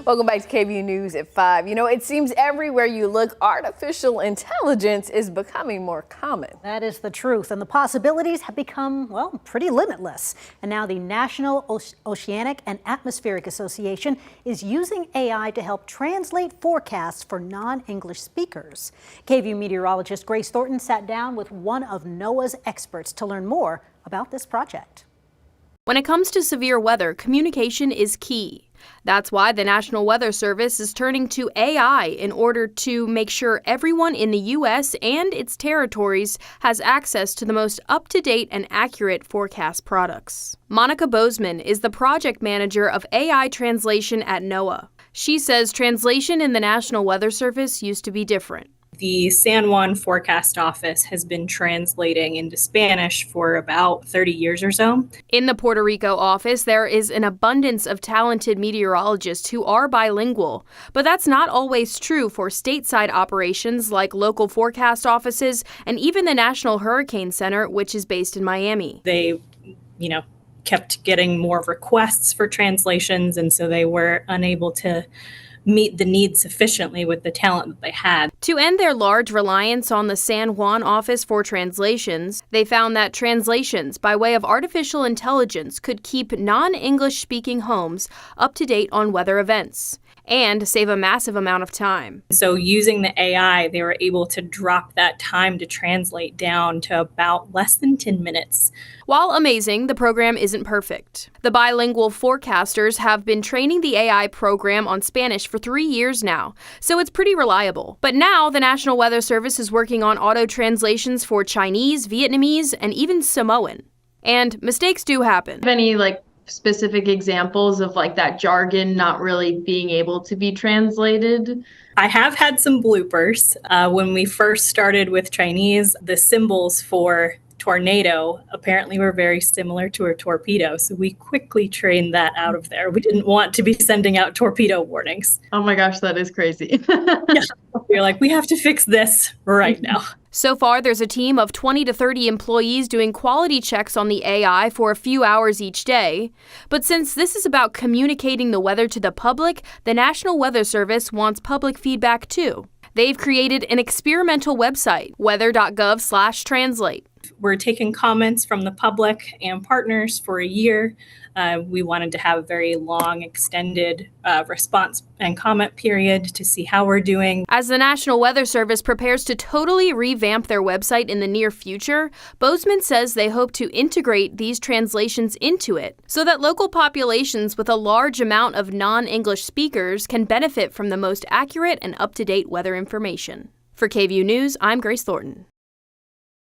Welcome back to KVUE News at 5. You know, it seems everywhere you look, artificial intelligence is becoming more common. That is the truth, and the possibilities have become, well, pretty limitless. And now the National Oceanic and Atmospheric Association is using AI to help translate forecasts for non-English speakers. KVUE meteorologist Grace Thornton sat down with one of NOAA's experts to learn more about this project. When it comes to severe weather, communication is key. That's why the National Weather Service is turning to AI in order to make sure everyone in the U.S. and its territories has access to the most up-to-date and accurate forecast products. Monica Bozeman is the project manager of AI translation at NOAA. She says translation in the National Weather Service used to be different. The San Juan Forecast Office has been translating into Spanish for about 30 years or so. In the Puerto Rico office, there is an abundance of talented meteorologists who are bilingual, but that's not always true for stateside operations like local forecast offices and even the National Hurricane Center, which is based in Miami. They, kept getting more requests for translations, and so they were unable to meet the needs sufficiently with the talent that they had. To end their large reliance on the San Juan office for translations, they found that translations by way of artificial intelligence could keep non-English speaking homes up to date on weather events and save a massive amount of time. So using the AI, they were able to drop that time to translate down to about less than 10 minutes. While amazing, the program isn't perfect. The bilingual forecasters have been training the AI program on Spanish for 3 years now, so it's pretty reliable. But now the National Weather Service is working on auto translations for Chinese, Vietnamese, and even Samoan. And mistakes do happen. Any specific examples of that jargon not really being able to be translated? I have had some bloopers. When we first started with Chinese, the symbols for tornado apparently were very similar to a torpedo, so we quickly trained that out of there. We didn't want to be sending out torpedo warnings. Oh my gosh, that is crazy. Yeah. We're like, we have to fix this right now. So far, there's a team of 20 to 30 employees doing quality checks on the AI for a few hours each day. But since this is about communicating the weather to the public, the National Weather Service wants public feedback too. They've created an experimental website, weather.gov/translate. We're taking comments from the public and partners for a year. We wanted to have a very long, extended response and comment period to see how we're doing. As the National Weather Service prepares to totally revamp their website in the near future, Bozeman says they hope to integrate these translations into it so that local populations with a large amount of non-English speakers can benefit from the most accurate and up-to-date weather information. For KVUE News, I'm Grace Thornton.